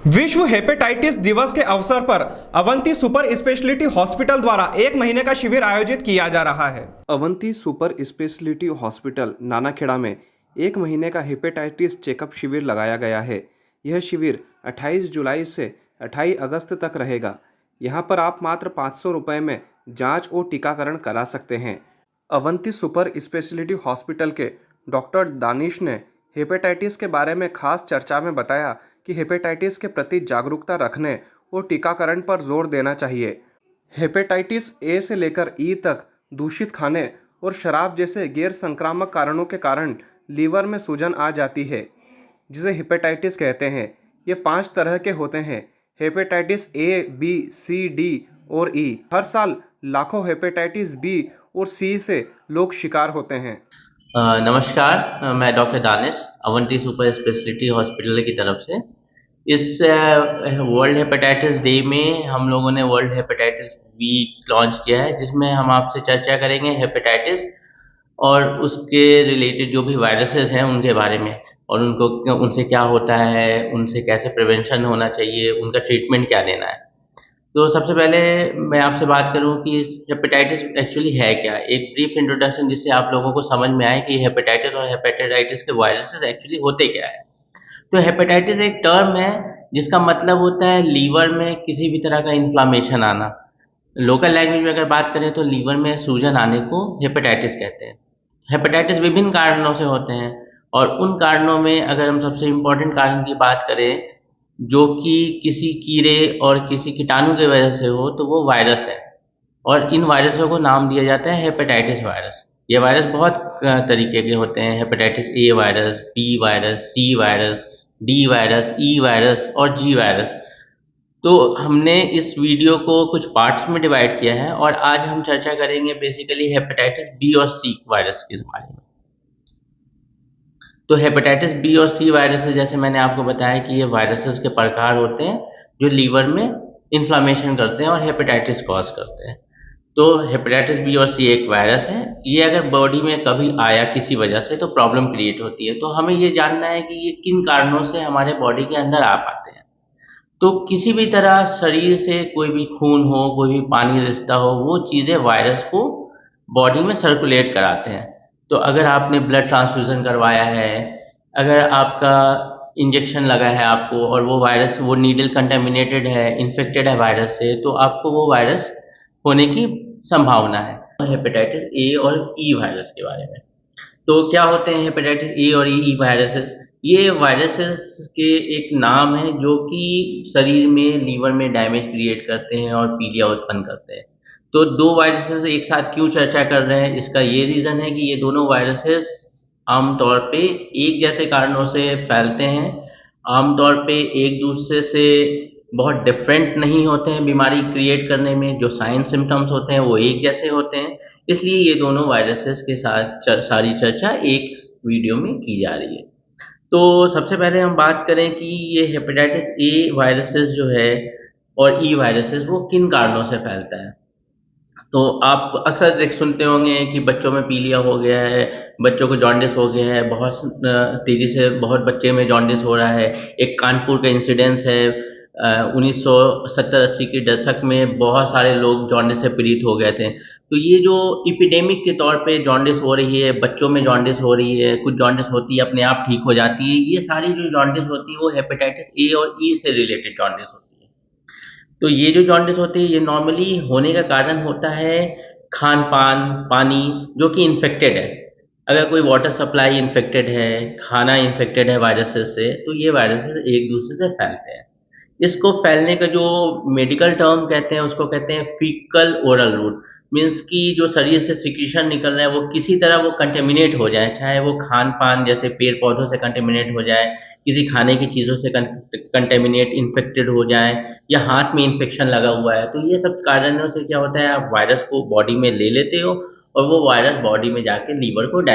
विश्व हेपेटाइटिस दिवस के अवसर पर अवंती सुपर स्पेशलिटी हॉस्पिटल द्वारा 1 महीने का शिविर आयोजित किया जा रहा है। Avanti super speciality hospital Nanakheda में 1 महीने का हेपेटाइटिस चेकअप शिविर लगाया गया है। यह शिविर 28 जुलाई से 28 अगस्त तक रहेगा। यहाँ पर आप मात्र 500 रुपये में जांच और टीकाकरण करा सकते हैं। अवंती सुपर स्पेशलिटी हॉस्पिटल के डॉक्टर दानिश ने हेपेटाइटिस के बारे में खास चर्चा में बताया कि हेपेटाइटिस के प्रति जागरूकता रखने और टीकाकरण पर जोर देना चाहिए। हेपेटाइटिस ए से लेकर ई तक दूषित खाने और शराब जैसे गैर संक्रामक कारणों के कारण लीवर में सूजन आ जाती है, जिसे हेपेटाइटिस कहते हैं। ये 5 तरह के होते हैं: hepatitis A, B, C, D और ई। हर साल लाखों हेपेटाइटिस बी और सी से लोग शिकार होते हैं। नमस्कार, मैं doctor Danish Avanti super speciality hospital की तरफ से इस वर्ल्ड हेपेटाइटिस डे में हम लोगों ने वर्ल्ड हेपेटाइटिस वीक लॉन्च किया है, जिसमें हम आपसे चर्चा करेंगे हेपेटाइटिस और उसके रिलेटेड जो भी वायरसेस हैं उनके बारे में, और उनसे क्या होता है, उनसे कैसे प्रिवेंशन होना चाहिए, उनका ट्रीटमेंट क्या देना है। तो सबसे पहले मैं आपसे बात करूं कि हेपेटाइटिस एक्चुअली है क्या। एक ब्रीफ इंट्रोडक्शन जिससे आप लोगों को समझ में आए कि हेपेटाइटिस और हेपेटाइटिस के वायरसेस एक्चुअली होते क्या है। तो हेपेटाइटिस एक टर्म है जिसका मतलब होता है लीवर में किसी भी तरह का इन्फ्लामेशन आना। लोकल लैंग्वेज में अगर बात करें तो लीवर में सूजन आने को हेपेटाइटिस कहते हैं। हेपेटाइटिस विभिन्न कारणों से होते हैं, और उन कारणों में अगर हम सबसे इम्पोर्टेंट कारण की बात करें जो कि किसी कीड़े और किसी कीटाणु की वजह से हो, तो वो वायरस है। और इन वायरसों को नाम दिया जाता है हेपेटाइटिस वायरस। ये वायरस बहुत तरीके के होते हैं: hepatitis A virus, B virus, C virus, D virus, E virus और जी वायरस। तो हमने इस वीडियो को कुछ पार्ट्स में डिवाइड किया है, और आज हम चर्चा करेंगे बेसिकली हेपेटाइटिस बी और सी वायरस के बारे में। तो हेपेटाइटिस बी और सी वायरसेस, जैसे मैंने आपको बताया कि ये वायरसेस के प्रकार होते हैं जो लीवर में इन्फ्लामेशन करते हैं और हेपेटाइटिस कॉज करते हैं। तो हेपेटाइटिस बी और सी एक वायरस है। ये अगर बॉडी में कभी आया किसी वजह से तो प्रॉब्लम क्रिएट होती है। तो हमें ये जानना है कि ये किन कारणों से हमारे बॉडी के अंदर आ पाते हैं। तो किसी भी तरह शरीर से कोई भी खून हो, कोई भी पानी रिश्ता हो, वो चीज़ें वायरस को बॉडी में सर्कुलेट कराते हैं। तो अगर आपने ब्लड ट्रांसफ्यूज़न करवाया है, अगर आपका इंजेक्शन लगा है आपको और वो वायरस, वो नीडल कंटेमिनेटेड है, इन्फेक्टेड है वायरस से, तो आपको वो वायरस होने की संभावना है। हेपेटाइटिस ए और ई वायरस के बारे में, तो क्या होते हैं हेपेटाइटिस ए और ई वायरसेस? ये वायरसेस के एक नाम है जो कि शरीर में, लीवर में डैमेज क्रिएट करते हैं और पीलिया उत्पन्न करते हैं। तो 2 वायरसेस एक साथ क्यों चर्चा कर रहे हैं, इसका ये रीज़न है कि ये दोनों वायरसेस आमतौर पे एक जैसे कारणों से फैलते हैं। आमतौर पे एक दूसरे से बहुत डिफरेंट नहीं होते हैं बीमारी क्रिएट करने में। जो साइन सिम्टम्स होते हैं वो एक जैसे होते हैं। इसलिए ये दोनों वायरसेस के साथ सारी चर्चा एक वीडियो में की जा रही है। तो सबसे पहले हम बात करें कि ये हेपेटाइटिस ए वायरसेस जो है और ई वायरसेस वो किन कारणों से फैलता है। तो आप अक्सर सुनते होंगे कि बच्चों में पीलिया हो गया है, बच्चों को जॉन्डिस हो गया है, बहुत तेज़ी से बहुत बच्चे में जॉन्डिस हो रहा है। एक कानपुर का इंसिडेंस है, 1970-80 के दशक में बहुत सारे लोग जॉन्डिस से पीड़ित हो गए थे। तो ये जो एपिडेमिक के तौर पे जॉन्डिस हो रही है, बच्चों में जॉन्डिस हो रही है, कुछ जॉन्डिस होती है अपने आप ठीक हो जाती है, ये सारी जो जॉन्डिस होती है वो हेपेटाइटिस ए और ई से रिलेटेड जॉन्डिस होती है। तो ये जो जॉन्डिस होती है ये नॉर्मली होने का कारण होता है खान-पान, पानी जो कि इन्फेक्टेड है। अगर कोई वाटर सप्लाई इन्फेक्टेड है, खाना इन्फेक्टेड है वायरसेस से, तो ये वायरसेस एक दूसरे से फैलते हैं। इसको फैलने का जो मेडिकल टर्म कहते हैं उसको कहते हैं फीकल ओरल रूट। मीन्स कि जो शरीर से सिक्रीशन निकल रहा है वो किसी तरह वो कंटेमिनेट हो जाए, चाहे वो खान-पान जैसे पेड़-पौधों से कंटेमिनेट हो जाए, किसी खाने की चीज़ों से कंटेमिनेट इन्फेक्टेड हो जाए, या हाथ में इन्फेक्शन लगा हुआ है। तो ये सब कारणों से क्या होता है, आप वायरस को बॉडी में ले लेते हो और वो वायरस बॉडी में जाके लीवर को